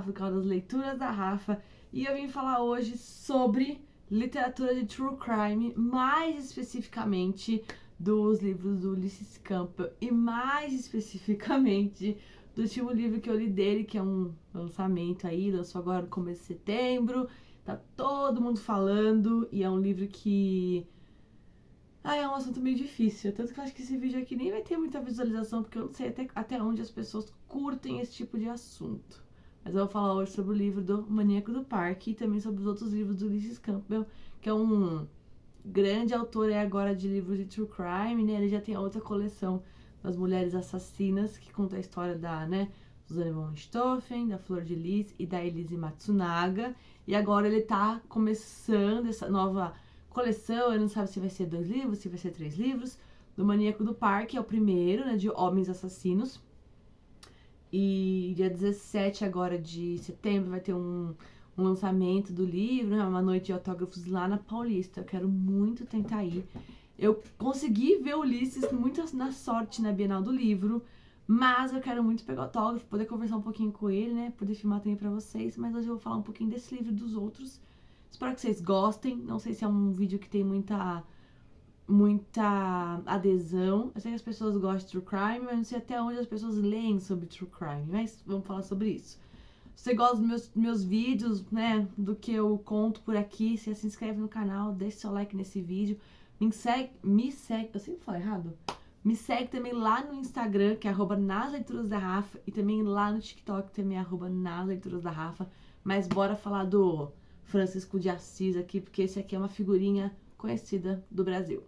Rafa, o canal das leituras da Rafa, e eu vim falar hoje sobre literatura de true crime, mais especificamente dos livros do Ulysses Campbell e mais especificamente do último livro que eu li dele, que é um lançamento aí, lançou agora no começo de setembro, tá todo mundo falando, e é um livro que... é um assunto meio difícil, tanto que eu acho que esse vídeo aqui nem vai ter muita visualização, porque eu não sei até onde as pessoas curtem esse tipo de assunto. Mas eu vou falar hoje sobre o livro do Maníaco do Parque e também sobre os outros livros do Ulysses Campbell, que é um grande autor agora de livros de true crime, né? Ele já tem a outra coleção das Mulheres Assassinas, que conta a história da, Suzanne von Richthofen, da Flor de Lis e da Elise Matsunaga. E agora ele tá começando essa nova coleção, ele não sabe se vai ser 2 livros, se vai ser 3 livros, do Maníaco do Parque, é o primeiro, né, de Homens Assassinos. E dia 17 agora de setembro vai ter um lançamento do livro, né, uma noite de autógrafos lá na Paulista. Eu quero muito tentar ir. Eu consegui ver o Ulisses muito na sorte na Bienal do Livro, mas eu quero muito pegar autógrafo, poder conversar um pouquinho com ele, né, poder filmar também pra vocês. Mas hoje eu vou falar um pouquinho desse livro e dos outros. Espero que vocês gostem. Não sei se é um vídeo que tem muita adesão. Eu sei que as pessoas gostam de true crime, mas não sei até onde as pessoas leem sobre true crime. Mas vamos falar sobre isso. Se você gosta dos meus vídeos, né, do que eu conto por aqui, você se inscreve no canal, deixa seu like nesse vídeo. Me segue, eu sempre falo errado. Me segue também lá no Instagram, que é @nasleturasdarafa, e também lá no TikTok, também é @nasleturasdarafa. Mas bora falar do Francisco de Assis aqui, porque esse aqui é uma figurinha conhecida do Brasil.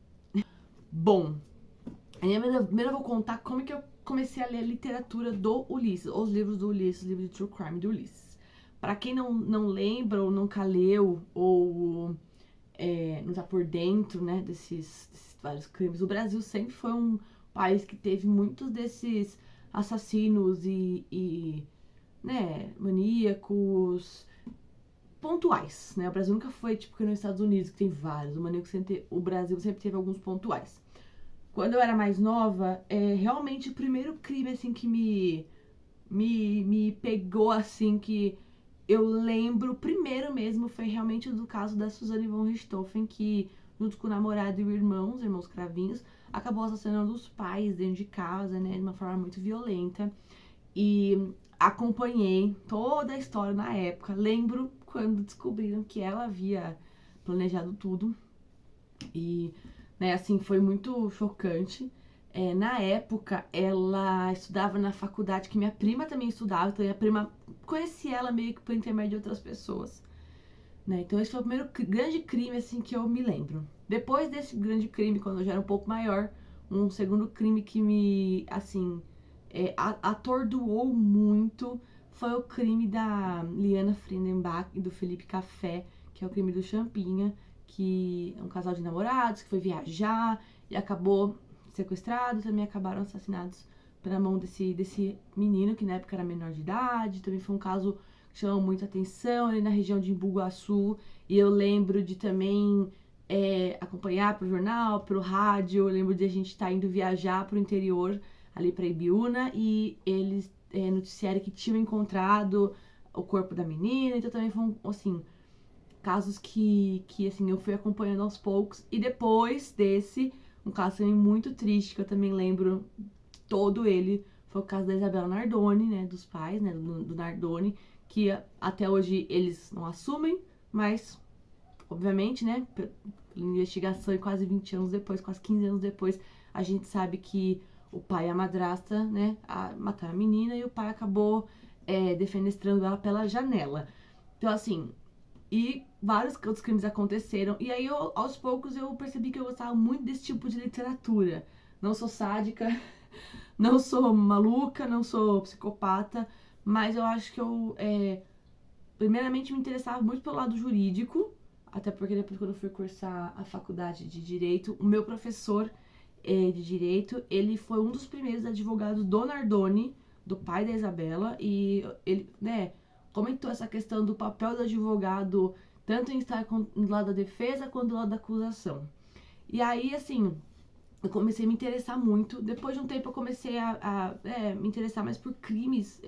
Bom, primeiro eu vou contar como é que eu comecei a ler a literatura do Ulisses, os livros do Ulisses, livros de true crime do Ulisses. Pra quem não lembra ou nunca leu ou não tá por dentro, né, desses vários crimes, o Brasil sempre foi um país que teve muitos desses assassinos e maníacos pontuais, né? O Brasil nunca foi tipo que nos Estados Unidos, que tem vários. O Brasil sempre teve alguns pontuais. Quando eu era mais nova, realmente o primeiro crime, assim, que me pegou, assim, que eu lembro, o primeiro mesmo, foi realmente do caso da Suzanne von Richthofen, que, junto com o namorado e o irmão, os irmãos cravinhos, acabou assassinando os pais dentro de casa, né, de uma forma muito violenta. E acompanhei toda a história na época. Lembro quando descobriram que ela havia planejado tudo. E, assim, foi muito chocante. Na época, ela estudava na faculdade que minha prima também estudava. Então, minha prima conhecia ela meio que por intermédio de outras pessoas, né? Então, esse foi o primeiro grande crime, assim, que eu me lembro. Depois desse grande crime, quando eu já era um pouco maior, um segundo crime que me, assim, atordoou muito foi o crime da Liana Friedenbach e do Felipe Café, que é o crime do Champinha, que é um casal de namorados que foi viajar e acabou sequestrado, também acabaram assassinados pela mão desse menino, que na época era menor de idade. Também foi um caso que chamou muita atenção ali na região de Embu-Guaçu, e eu lembro de também acompanhar pro jornal, pro rádio. Eu lembro de a gente estar indo viajar pro interior, ali pra Ibiúna, e eles noticiaram que tinham encontrado o corpo da menina. Então também foi assim, casos que assim, eu fui acompanhando aos poucos. E depois desse, um caso também muito triste, que eu também lembro todo ele, foi o caso da Isabella Nardoni, né, dos pais, né, do Nardoni, que até hoje eles não assumem, mas, obviamente, né, pela investigação, e quase 20 anos depois, quase 15 anos depois, a gente sabe que o pai e a madrasta, né, mataram a menina, e o pai acabou defenestrando ela pela janela. Então, assim, e vários outros crimes aconteceram, e aí aos poucos eu percebi que eu gostava muito desse tipo de literatura. Não sou sádica, não sou maluca, não sou psicopata, mas eu acho que eu, primeiramente, me interessava muito pelo lado jurídico, até porque depois, quando eu fui cursar a faculdade de Direito, o meu professor de Direito, ele foi um dos primeiros advogados do Nardoni, do pai da Isabella, e ele, né, comentou essa questão do papel do advogado, tanto em estar do lado da defesa quanto do lado da acusação. E aí, assim, eu comecei a me interessar muito. Depois de um tempo eu comecei a me interessar mais por crimes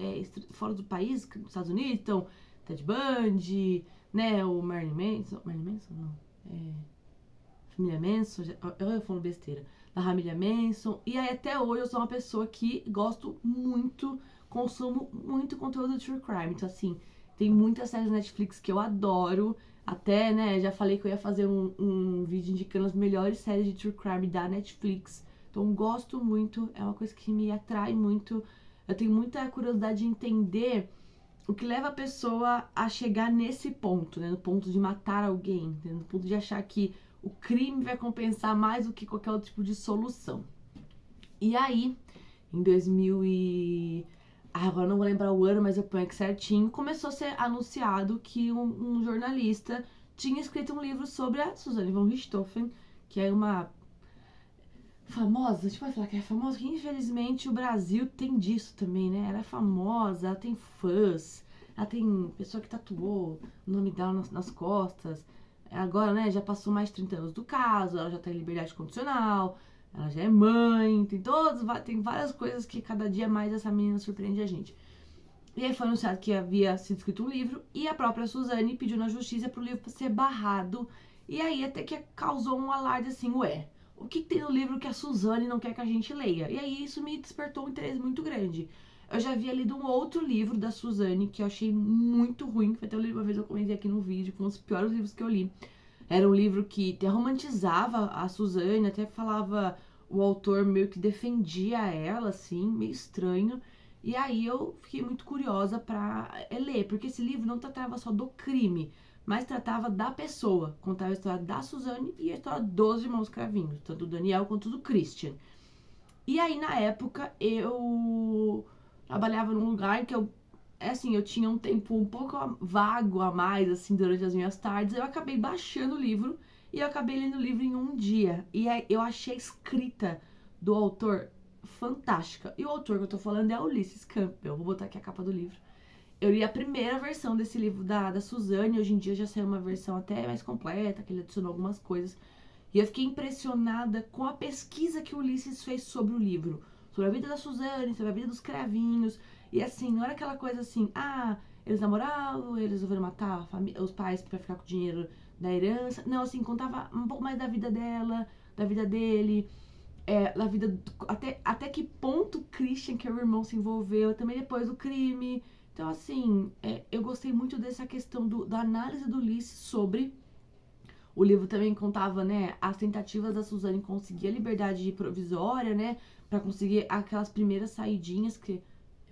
fora do país, nos Estados Unidos. Então, Ted Bundy, né, o Marilyn Manson. Marilyn Manson? Não. Família Manson. Eu falo besteira. Da família Manson. E aí até hoje eu sou uma pessoa que gosto muito, consumo muito conteúdo de true crime. Então assim, tem muitas séries na Netflix que eu adoro. Até, né, já falei que eu ia fazer um vídeo indicando as melhores séries de true crime da Netflix. Então gosto muito, é uma coisa que me atrai muito. Eu tenho muita curiosidade de entender o que leva a pessoa a chegar nesse ponto, né? No ponto de matar alguém, né? No ponto de achar que o crime vai compensar mais do que qualquer outro tipo de solução. E aí, em 2000 e... agora não vou lembrar o ano, mas eu ponho aqui certinho. Começou a ser anunciado que um jornalista tinha escrito um livro sobre a Suzanne von Richthofen, que é uma famosa, a gente pode falar que é famosa, que infelizmente o Brasil tem disso também, né? Ela é famosa, ela tem fãs, ela tem pessoa que tatuou o nome dela nas costas. Agora, né, já passou mais de 30 anos do caso, ela já tá em liberdade condicional, ela já é mãe, tem várias coisas que cada dia mais essa menina surpreende a gente. E aí foi anunciado que havia sido escrito um livro e a própria Suzane pediu na justiça pro livro ser barrado. E aí até que causou um alarde assim, ué, o que tem no livro que a Suzane não quer que a gente leia? E aí isso me despertou um interesse muito grande. Eu já havia lido um outro livro da Suzane que eu achei muito ruim, foi até uma vez eu comentei aqui no vídeo, foi um dos piores livros que eu li. Era um livro que até romantizava a Suzane, até falava, o autor meio que defendia ela, assim, meio estranho. E aí eu fiquei muito curiosa pra ler, porque esse livro não tratava só do crime, mas tratava da pessoa. Contava a história da Suzane e a história dos irmãos Cravinhos, tanto do Daniel quanto do Christian. E aí, na época, eu trabalhava num lugar que eu tinha um tempo um pouco vago a mais, assim, durante as minhas tardes. Eu acabei baixando o livro e eu acabei lendo o livro em um dia. E aí, eu achei a escrita do autor fantástica. E o autor que eu tô falando é Ulysses Campbell. Vou botar aqui a capa do livro. Eu li a primeira versão desse livro da Suzane. Hoje em dia já saiu uma versão até mais completa, que ele adicionou algumas coisas. E eu fiquei impressionada com a pesquisa que o Ulysses fez sobre o livro. Sobre a vida da Suzane, sobre a vida dos Cravinhos. E assim, não era aquela coisa assim, eles namoravam, eles resolveram matar os pais pra ficar com o dinheiro da herança. Não, assim, contava um pouco mais da vida dela, da vida dele, da vida... Até que ponto o Christian, que é o irmão, se envolveu, também depois do crime. Então, assim, eu gostei muito dessa questão da análise do Ulysses sobre... O livro também contava, né, as tentativas da Suzane conseguir a liberdade provisória, né, pra conseguir aquelas primeiras saidinhas, que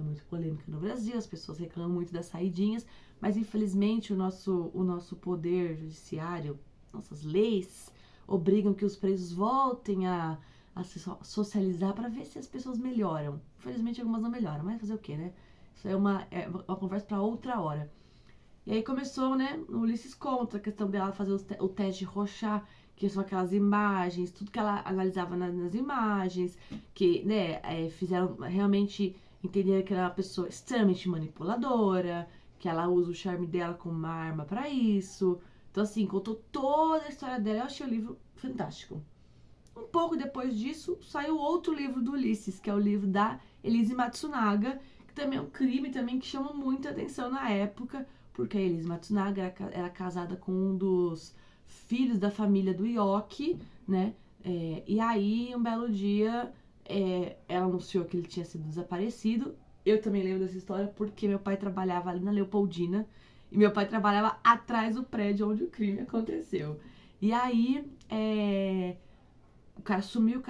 é muito polêmica no Brasil, as pessoas reclamam muito das saidinhas, mas infelizmente o nosso poder judiciário, nossas leis, obrigam que os presos voltem a se socializar pra ver se as pessoas melhoram. Infelizmente algumas não melhoram, mas fazer o quê, né? Isso é uma conversa pra outra hora. E aí começou, né, o Ulysses conta a questão dela fazer o teste de Rorschach, que são aquelas imagens, tudo que ela analisava nas imagens, que, né, fizeram realmente entender que ela é uma pessoa extremamente manipuladora, que ela usa o charme dela como uma arma pra isso. Então, assim, contou toda a história dela. Eu achei o livro fantástico. Um pouco depois disso, saiu outro livro do Ulysses, que é o livro da Elise Matsunaga, que também é um crime também que chama muita atenção na época, porque a Elise Matsunaga era casada com um dos filhos da família do Yoki, né? E aí, um belo dia, ela anunciou que ele tinha sido desaparecido. Eu também lembro dessa história porque meu pai trabalhava ali na Leopoldina e meu pai trabalhava atrás do prédio onde o crime aconteceu. E aí, o cara sumiu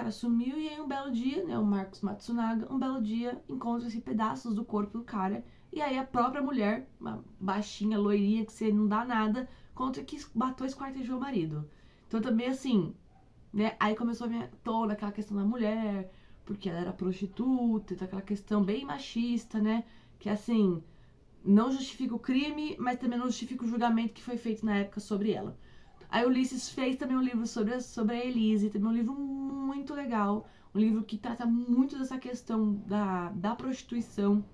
e aí um belo dia, né, o Marcos Matsunaga, um belo dia encontra-se pedaços do corpo do cara. E aí a própria mulher, uma baixinha, loirinha, que você não dá nada, conta que matou e esquartejou o marido. Então também assim, né, aí começou a vir toda aquela questão da mulher, porque ela era prostituta, então aquela questão bem machista, né, que assim, não justifica o crime, mas também não justifica o julgamento que foi feito na época sobre ela. Aí o Ulysses fez também um livro sobre a Elise, também um livro muito legal, um livro que trata muito dessa questão da prostituição,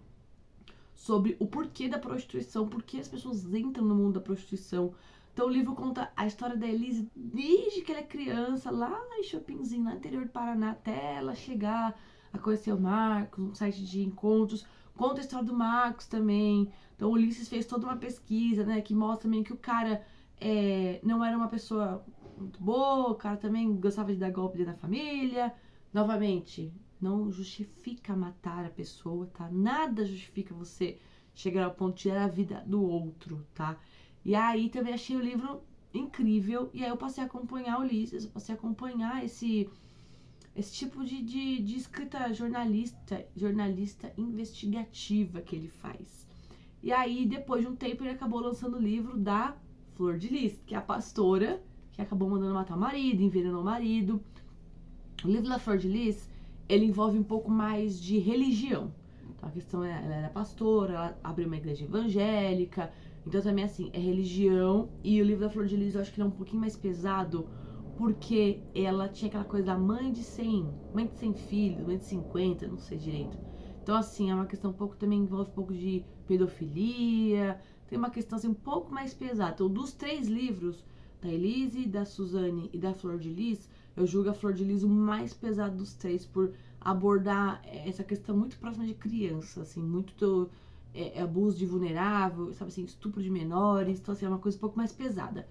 sobre o porquê da prostituição, por que as pessoas entram no mundo da prostituição, Então o livro conta a história da Elise desde que ela é criança, lá em Chopinzinho, lá no interior do Paraná, até ela chegar a conhecer o Marcos, um site de encontros. Conta a história do Marcos também. Então o Ulisses fez toda uma pesquisa, né, que mostra também que o cara não era uma pessoa muito boa, o cara também gostava de dar golpe dentro da família. Novamente, não justifica matar a pessoa, tá? Nada justifica você chegar ao ponto de tirar a vida do outro, tá? E aí também achei o livro incrível, e aí eu passei a acompanhar o Ulisses, eu passei a acompanhar esse tipo de escrita jornalista investigativa que ele faz. E aí, depois de um tempo, ele acabou lançando o livro da Flor de Lis, que é a pastora que acabou mandando matar o marido, envenenou o marido. O livro da Flor de Lis, ele envolve um pouco mais de religião. Então, a questão é, ela era pastora, ela abriu uma igreja evangélica, então também assim, é religião. E o livro da Flor de Lis eu acho que ele é um pouquinho mais pesado, porque ela tinha aquela coisa da mãe de 100 filhos, mãe de 50, não sei direito. Então assim, é uma questão um pouco, também envolve um pouco de pedofilia, tem uma questão assim um pouco mais pesada. Então dos 3 livros, da Elise, da Suzane e da Flor de Lis, eu julgo a Flor de Lis o mais pesado dos 3, por abordar essa questão muito próxima de criança, assim, muito abuso de vulnerável, sabe assim, estupro de menores, então assim, é uma coisa um pouco mais pesada.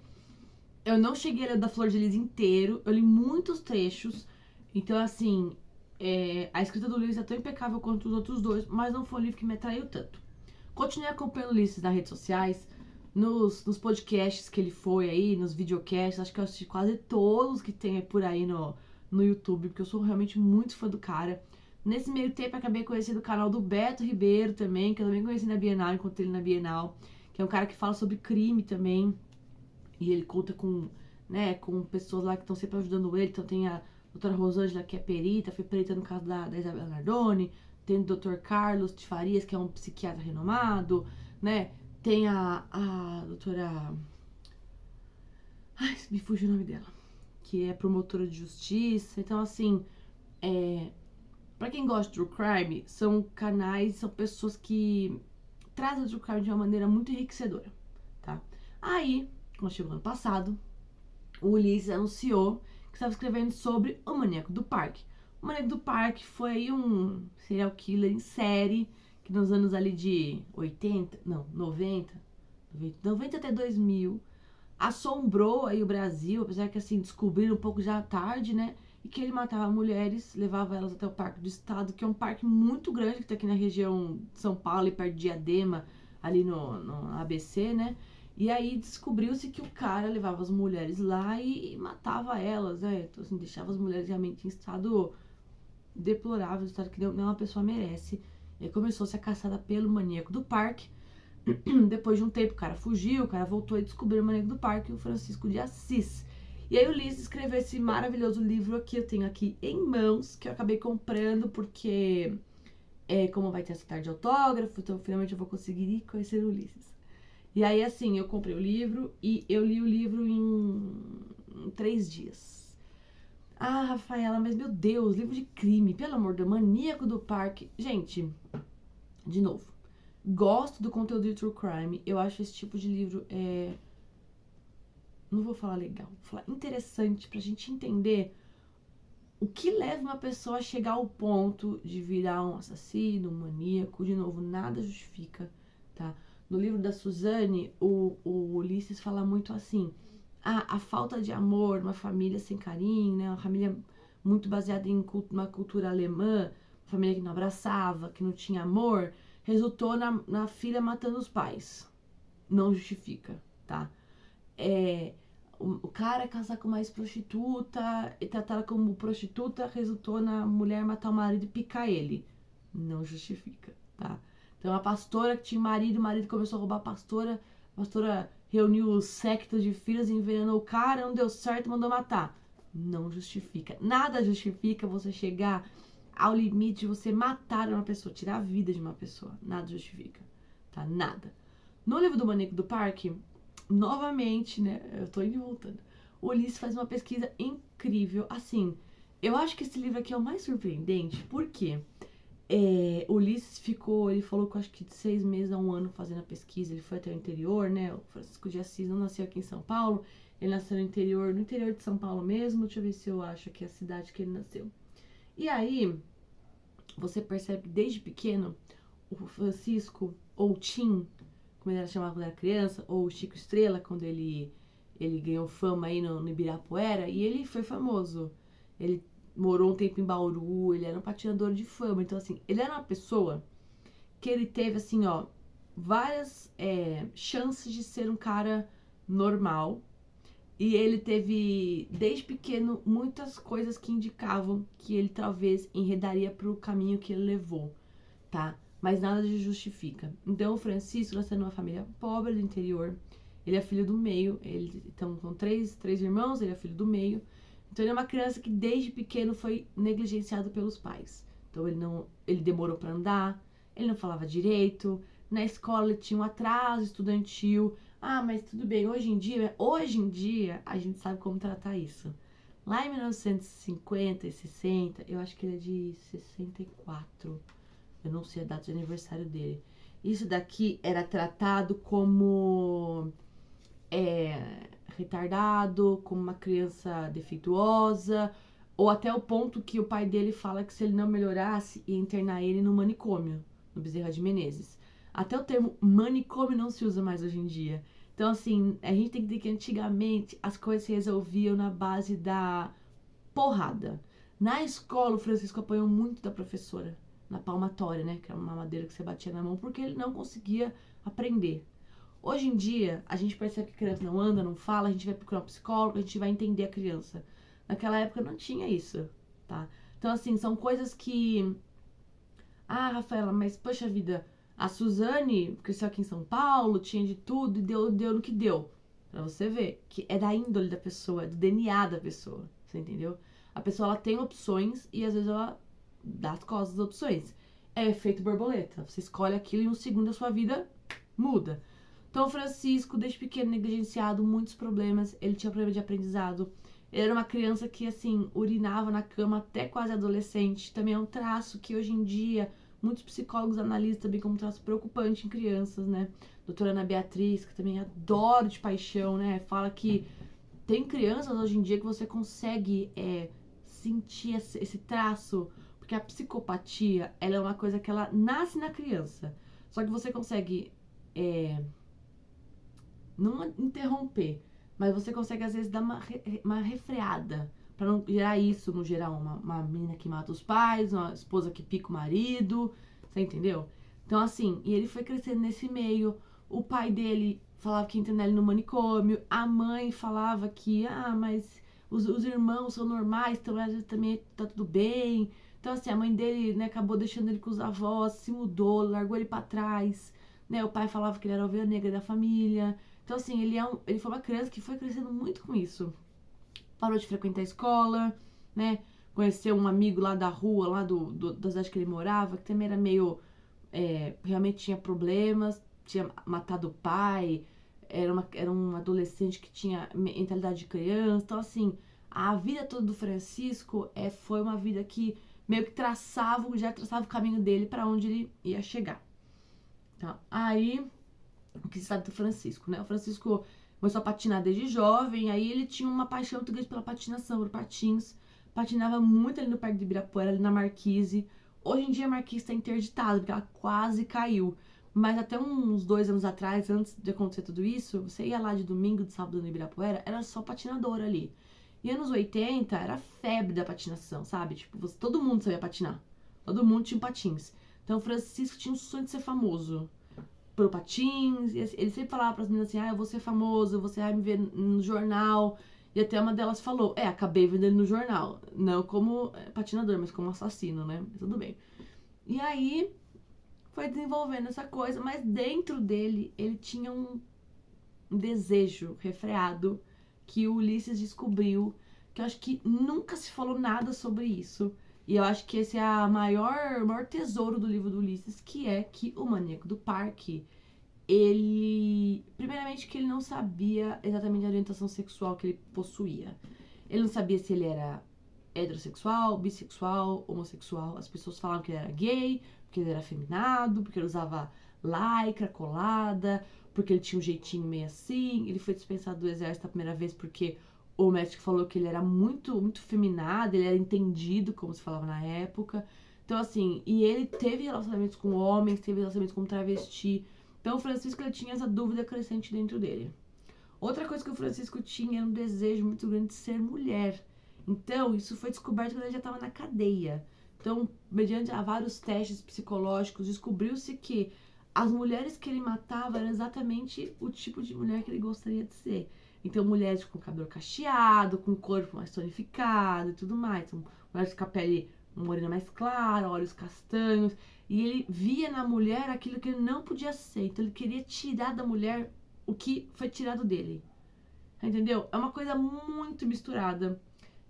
Eu não cheguei a ler da Flor de Lis inteiro, eu li muitos trechos, então assim, a escrita do Ulisses é tão impecável quanto os outros 2, mas não foi um livro que me atraiu tanto. Continuei acompanhando o Ulisses nas redes sociais, nos podcasts que ele foi aí, nos videocasts, acho que eu assisti quase todos que tem por aí no YouTube, porque eu sou realmente muito fã do cara. Nesse meio tempo, acabei conhecendo o canal do Beto Ribeiro também, que eu também conheci na Bienal, encontrei ele na Bienal, que é um cara que fala sobre crime também, e ele conta com pessoas lá que estão sempre ajudando ele. Então tem a doutora Rosângela, que é perita, foi perita no caso da Isabela Nardoni, tem o doutor Carlos de Farias, que é um psiquiatra renomado, né? Tem a doutora... Ai, me fugiu o nome dela. Que é promotora de justiça. Então, assim, pra quem gosta de true crime, são canais, são pessoas que trazem o true crime de uma maneira muito enriquecedora, tá? Aí, quando chegou ano passado, o Ulisses anunciou que estava escrevendo sobre o Maníaco do Parque. O Maníaco do Parque foi um serial killer em série, que nos anos ali de 90 até 2000, assombrou aí o Brasil, apesar que assim, descobriram um pouco já tarde, né? E que ele matava mulheres, levava elas até o Parque do Estado, que é um parque muito grande, que tá aqui na região de São Paulo, e perto de Diadema, ali no ABC, né? E aí descobriu-se que o cara levava as mulheres lá e matava elas, né? Então, assim, deixava as mulheres realmente em estado deplorável, estado que nenhuma pessoa merece. E aí começou-se a caçada pelo Maníaco do Parque. Depois de um tempo, o cara fugiu, o cara voltou e descobriu o Maníaco do Parque, o Francisco de Assis. E aí o Ulisses escreveu esse maravilhoso livro aqui, eu tenho aqui em mãos, que eu acabei comprando porque, como vai ter essa tarde de autógrafo, então finalmente eu vou conseguir conhecer o Ulisses. E aí, assim, eu comprei o livro e eu li o livro em 3 dias. Ah, Rafaela, mas meu Deus, livro de crime, pelo amor de Deus, Maníaco do Parque. Gente, de novo, gosto do conteúdo de true crime, eu acho esse tipo de livro, não vou falar legal, vou falar interessante pra gente entender o que leva uma pessoa a chegar ao ponto de virar um assassino, um maníaco. De novo, nada justifica, tá? No livro da Suzane, o Ulisses fala muito assim, a falta de amor, uma família sem carinho, né? Uma família muito baseada em uma cultura alemã, uma família que não abraçava, que não tinha amor, resultou na filha matando os pais. Não justifica, tá? O cara casar com uma ex-prostituta e tratá-la como prostituta resultou na mulher matar o marido e picar ele. Não justifica, tá? Então a pastora que tinha marido, o marido começou a roubar a pastora reuniu secta de filhos, envenenou o cara, não deu certo, mandou matar. Não justifica. Nada justifica você chegar ao limite de você matar uma pessoa, tirar a vida de uma pessoa. Nada justifica, tá? Nada. No livro do Maníaco do Parque, novamente, né, eu tô indo e voltando, o Ulisses faz uma pesquisa incrível. Assim, eu acho que esse livro aqui é o mais surpreendente, porque Ulisses ele falou que acho que de 6 meses a 1 ano fazendo a pesquisa, ele foi até o interior, né? O Francisco de Assis não nasceu aqui em São Paulo, ele nasceu no interior de São Paulo mesmo. Deixa eu ver se eu acho aqui a cidade que ele nasceu. E aí, você percebe que desde pequeno, o Francisco, ou Tim, como ele era chamado quando era criança, ou o Chico Estrela, quando ele ganhou fama aí no Ibirapuera, e ele foi famoso. Ele morou um tempo em Bauru, ele era um patinador de fama. Então, assim, ele era uma pessoa que ele teve, assim, ó, várias chances de ser um cara normal. E ele teve, desde pequeno, muitas coisas que indicavam que ele talvez enredaria pro caminho que ele levou, tá? Mas nada de justifica. Então, o Francisco nasceu numa família pobre do interior. Ele é filho do meio. Então, são três irmãos, ele é filho do meio. Então, ele é uma criança que desde pequeno foi negligenciado pelos pais. Então, ele demorou para andar, ele não falava direito. Na escola, ele tinha um atraso estudantil. Ah, mas tudo bem, hoje em dia, a gente sabe como tratar isso. Lá em 1950 e 60, eu acho que ele é de 64. Eu não sei a data de aniversário dele. Isso daqui era tratado como retardado, como uma criança defeituosa, ou até o ponto que o pai dele fala que se ele não melhorasse, ia internar ele no manicômio, no Bezerra de Menezes. Até o termo manicômio não se usa mais hoje em dia. Então, assim, a gente tem que dizer que antigamente as coisas se resolviam na base da porrada. Na escola, o Francisco apanhou muito da professora, na palmatória, né? Que era uma madeira que você batia na mão, porque ele não conseguia aprender. Hoje em dia, a gente percebe que a criança não anda, não fala, a gente vai procurar um psicólogo, a gente vai entender a criança. Naquela época não tinha isso, tá? Então, assim, são coisas que... Ah, Rafaela, mas poxa vida, a Suzane cresceu aqui em São Paulo, tinha de tudo e deu no que deu. Pra você ver que é da índole da pessoa, é do DNA da pessoa, você entendeu? A pessoa, ela tem opções e às vezes ela dá as costas das opções. É efeito borboleta. Você escolhe aquilo e em um segundo a sua vida muda. Então, o Francisco, desde pequeno, negligenciado, muitos problemas. Ele tinha problema de aprendizado. Ele era uma criança que, assim, urinava na cama até quase adolescente. Também é um traço que, hoje em dia, muitos psicólogos analisam também como um traço preocupante em crianças, né? Doutora Ana Beatriz, que também adoro de paixão, né? Fala que tem crianças, hoje em dia, que você consegue sentir esse traço. Porque a psicopatia, ela é uma coisa que ela nasce na criança. Só que você consegue... não interromper, mas você consegue às vezes dar uma refreada pra não gerar isso, não gerar uma menina que mata os pais, uma esposa que pica o marido, você entendeu? Então, assim, e ele foi crescendo nesse meio. O pai dele falava que ia internar ele no manicômio, a mãe falava que, mas os irmãos são normais, então às vezes também tá tudo bem. Então, assim, a mãe dele, né, acabou deixando ele com os avós, se mudou, largou ele pra trás, né? O pai falava que ele era a ovelha negra da família. Então, assim, ele foi uma criança que foi crescendo muito com isso. Parou de frequentar a escola, né? Conheceu um amigo lá da rua, lá da cidade que ele morava, que também era meio... realmente tinha problemas, tinha matado o pai, era um adolescente que tinha mentalidade de criança. Então, assim, a vida toda do Francisco foi uma vida que meio que já traçava o caminho dele para onde ele ia chegar. Tá? Aí... o que se sabe do Francisco, né? O Francisco começou a patinar desde jovem, aí ele tinha uma paixão muito grande pela patinação, por patins. Patinava muito ali no Parque de Ibirapuera, ali na Marquise. Hoje em dia a Marquise está interditada, porque ela quase caiu. Mas até uns 2 anos atrás, antes de acontecer tudo isso, você ia lá de domingo, de sábado no Ibirapuera, era só patinador ali. E anos 80 era febre da patinação, sabe? Tipo, todo mundo sabia patinar. Todo mundo tinha patins. Então o Francisco tinha um sonho de ser famoso pelo patins, e ele sempre falava pras meninas assim, eu vou ser famoso, você vai me ver no jornal, e até uma delas falou, acabei vendo ele no jornal, não como patinador, mas como assassino, né, mas tudo bem. E aí, foi desenvolvendo essa coisa, mas dentro dele, ele tinha um desejo refreado, que o Ulisses descobriu, que eu acho que nunca se falou nada sobre isso, e eu acho que esse é o maior tesouro do livro do Ulisses, que é que o Maníaco do Parque, primeiramente que ele não sabia exatamente a orientação sexual que ele possuía. Ele não sabia se ele era heterossexual, bissexual, homossexual. As pessoas falavam que ele era gay, porque ele era afeminado, porque ele usava lycra, colada, porque ele tinha um jeitinho meio assim. Ele foi dispensado do exército a primeira vez porque o médico falou que ele era muito feminado, ele era entendido, como se falava na época. Então, assim, e ele teve relacionamentos com homens, teve relacionamentos com travesti. Então, o Francisco, ele tinha essa dúvida crescente dentro dele. Outra coisa que o Francisco tinha era um desejo muito grande de ser mulher. Então, isso foi descoberto quando ele já estava na cadeia. Então, mediante vários testes psicológicos, descobriu-se que as mulheres que ele matava eram exatamente o tipo de mulher que ele gostaria de ser. Então, mulheres com cabelo cacheado, com corpo mais tonificado e tudo mais. Então, mulheres com a pele morena mais clara, olhos castanhos. E ele via na mulher aquilo que ele não podia ser. Então, ele queria tirar da mulher o que foi tirado dele. Entendeu? É uma coisa muito misturada.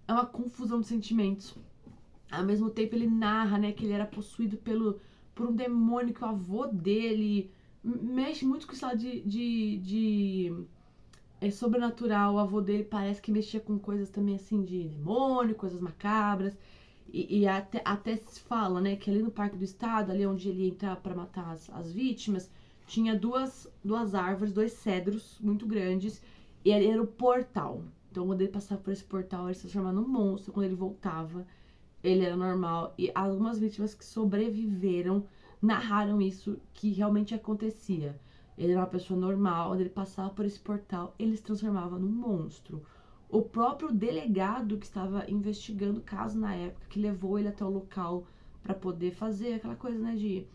É uma confusão de sentimentos. Ao mesmo tempo, ele narra, né, que ele era possuído por um demônio, que o avô dele mexe muito com isso lá é sobrenatural. O avô dele parece que mexia com coisas também assim de demônio, coisas macabras. E até se fala, né, que ali no Parque do Estado, ali onde ele ia entrar pra matar as vítimas, tinha duas árvores, 2 cedros muito grandes, e ali era o portal. Então, quando ele passava por esse portal, ele se transformava num monstro. Quando ele voltava, ele era normal. E algumas vítimas que sobreviveram narraram isso, que realmente acontecia. Ele era uma pessoa normal, quando ele passava por esse portal, ele se transformava num monstro. O próprio delegado que estava investigando o caso na época, que levou ele até o local para poder fazer aquela coisa, né, de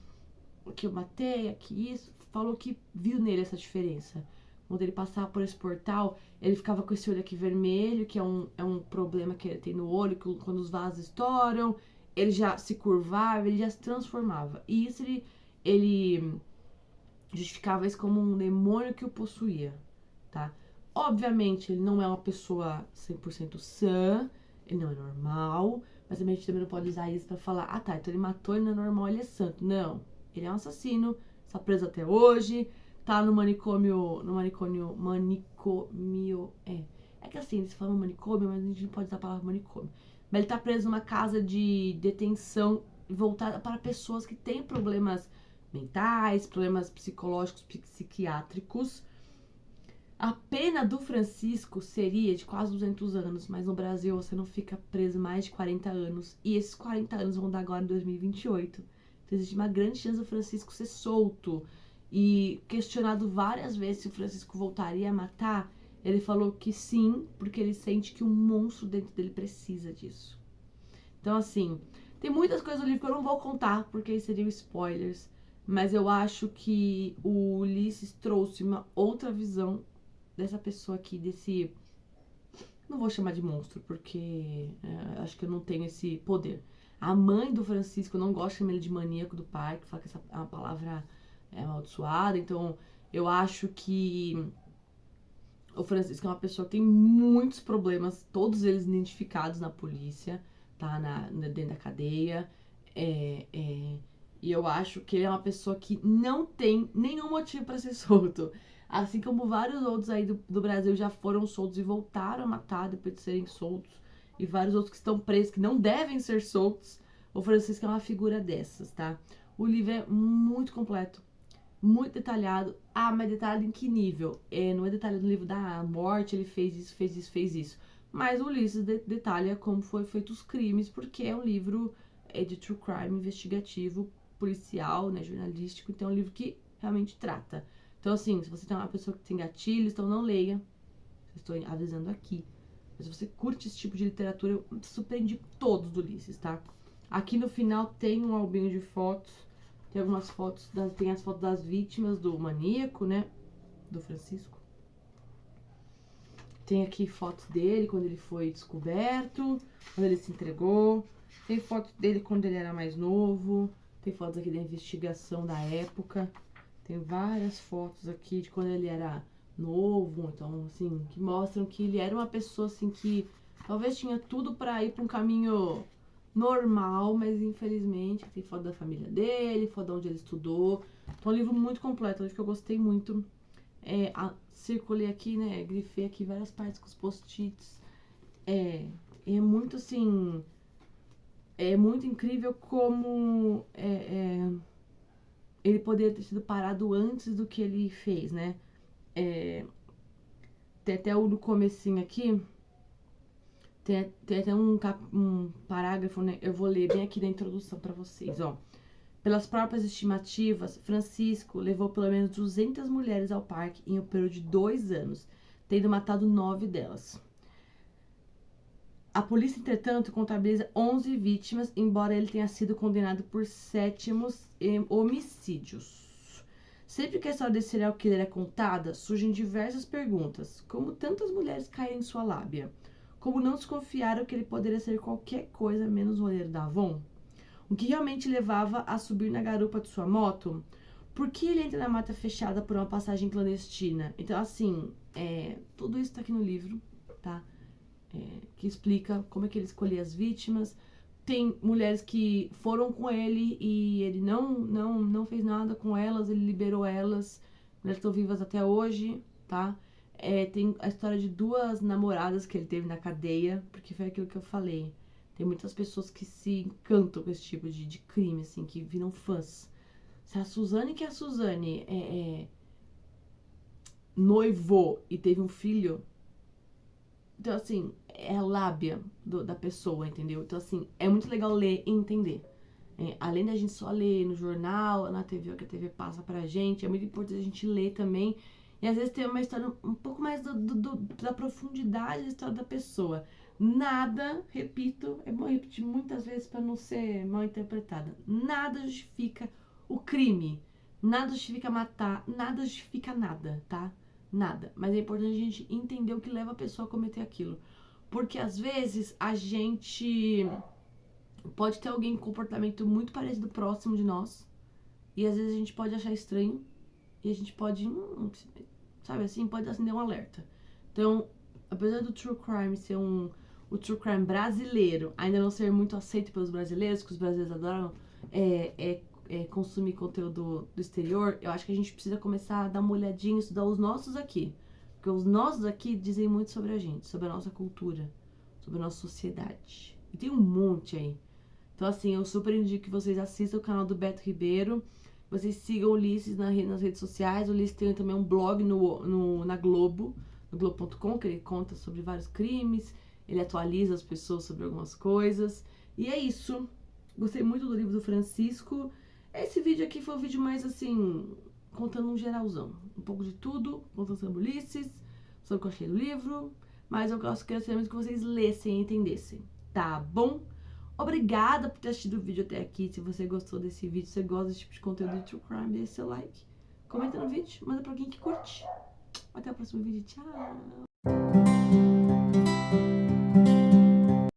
que eu matei, aqui isso, falou que viu nele essa diferença. Quando ele passava por esse portal, ele ficava com esse olho aqui vermelho, que é um problema que ele tem no olho, que quando os vasos estouram, ele já se curvava, ele já se transformava. E isso ele justificava isso como um demônio que o possuía, tá? Obviamente, ele não é uma pessoa 100% sã, ele não é normal, mas a gente também não pode usar isso pra falar, ah tá, então ele matou, ele não é normal, ele é santo. Não, ele é um assassino, está preso até hoje, tá no manicômio, é que assim, eles falam manicômio, mas a gente não pode usar a palavra manicômio. Mas ele tá preso numa casa de detenção voltada para pessoas que têm problemas mentais, problemas psicológicos, psiquiátricos. A pena do Francisco seria de quase 200 anos, mas no Brasil você não fica preso mais de 40 anos. E esses 40 anos vão dar agora em 2028. Então existe uma grande chance do Francisco ser solto. E questionado várias vezes se o Francisco voltaria a matar, ele falou que sim, porque ele sente que um monstro dentro dele precisa disso. Então, assim, tem muitas coisas no livro que eu não vou contar, porque seriam spoilers. Mas eu acho que o Ulisses trouxe uma outra visão dessa pessoa aqui, desse... Não vou chamar de monstro, porque acho que eu não tenho esse poder. A mãe do Francisco, eu não gosto de chamar ele de maníaco do parque, fala que essa é uma palavra amaldiçoada. Então, eu acho que o Francisco é uma pessoa que tem muitos problemas, todos eles identificados na polícia, tá? Dentro da cadeia. E eu acho que ele é uma pessoa que não tem nenhum motivo para ser solto. Assim como vários outros aí do Brasil já foram soltos e voltaram a matar depois de serem soltos. E vários outros que estão presos, que não devem ser soltos. O Francisco é uma figura dessas, tá? O livro é muito completo, muito detalhado. Ah, mas detalhado em que nível? Não é detalhado no livro da morte, ele fez isso, fez isso, fez isso. Mas o Ulisses detalha como foi feito os crimes, porque é um livro de true crime, investigativo, policial, né, jornalístico. Então é um livro que realmente trata. Então, assim, se você tem uma pessoa que tem gatilhos, então não leia. Estou avisando aqui. Mas se você curte esse tipo de literatura, eu super indico todos do Ulisses, tá? Aqui no final tem um albinho de fotos. Tem algumas fotos, tem as fotos das vítimas do maníaco, né? Do Francisco. Tem aqui fotos dele quando ele foi descoberto, quando ele se entregou. Tem fotos dele quando ele era mais novo. Tem fotos aqui da investigação da época. Tem várias fotos aqui de quando ele era novo, então, assim, que mostram que ele era uma pessoa, assim, que talvez tinha tudo pra ir pra um caminho normal, mas infelizmente tem foto da família dele, foto de onde ele estudou. Então, é um livro muito completo, um livro que eu gostei muito. Circulei aqui, né, grifei aqui várias partes com os post-its. é muito assim, é muito incrível como ele poderia ter sido parado antes do que ele fez, né? Tem até no comecinho aqui, tem até um parágrafo, né? Eu vou ler bem aqui da introdução pra vocês, ó. Pelas próprias estimativas, Francisco levou pelo menos 200 mulheres ao parque em um período de 2 anos, tendo matado 9 delas. A polícia, entretanto, contabiliza 11 vítimas, embora ele tenha sido condenado por 7 homicídios. Sempre que a história desse serial killer é contada, surgem diversas perguntas, como tantas mulheres caem em sua lábia. Como não desconfiaram que ele poderia ser qualquer coisa menos o olheiro da Avon? O que realmente levava a subir na garupa de sua moto? Por que ele entra na mata fechada por uma passagem clandestina? Então, assim, tudo isso tá aqui no livro, tá? Que explica como é que ele escolhia as vítimas. Tem mulheres que foram com ele e ele não fez nada com elas, ele liberou elas. Elas estão vivas até hoje, tá? Tem a história de 2 namoradas que ele teve na cadeia, porque foi aquilo que eu falei. Tem muitas pessoas que se encantam com esse tipo de crime, assim, que viram fãs. Se a Suzane noivou e teve um filho, então, assim, é a lábia da pessoa, entendeu? Então, assim, é muito legal ler e entender. Além da gente só ler no jornal, na TV, o que a TV passa pra gente, é muito importante a gente ler também. E às vezes ter uma história um pouco mais da profundidade da história da pessoa. Nada, repito, é bom repetir muitas vezes para não ser mal interpretada. Nada justifica o crime. Nada justifica matar. Nada justifica nada, tá? Nada. Mas é importante a gente entender o que leva a pessoa a cometer aquilo. Porque às vezes a gente pode ter alguém com comportamento muito parecido próximo de nós. E às vezes a gente pode achar estranho. E a gente pode, sabe assim, pode acender um alerta. Então, apesar do true crime ser o true crime brasileiro ainda não ser muito aceito pelos brasileiros, que os brasileiros adoram consumir conteúdo do exterior, eu acho que a gente precisa começar a dar uma olhadinha e estudar os nossos aqui. Porque os nossos aqui dizem muito sobre a gente, sobre a nossa cultura, sobre a nossa sociedade. E tem um monte aí. Então, assim, eu super indico que vocês assistam o canal do Beto Ribeiro. Vocês sigam o Ulisses nas redes sociais. O Ulisses tem também um blog na Globo, no Globo.com, que ele conta sobre vários crimes. Ele atualiza as pessoas sobre algumas coisas. E é isso. Gostei muito do livro do Francisco. Esse vídeo aqui foi um vídeo mais assim, contando um geralzão. Um pouco de tudo, contando sobre Ulisses, sobre o que eu achei do livro. Mas eu queria muito que vocês lessem e entendessem, tá bom? Obrigada por ter assistido o vídeo até aqui. Se você gostou desse vídeo, se você gosta desse tipo de conteúdo de True Crime, deixe seu like. Comenta no vídeo, manda pra alguém que curte. Até o próximo vídeo. Tchau!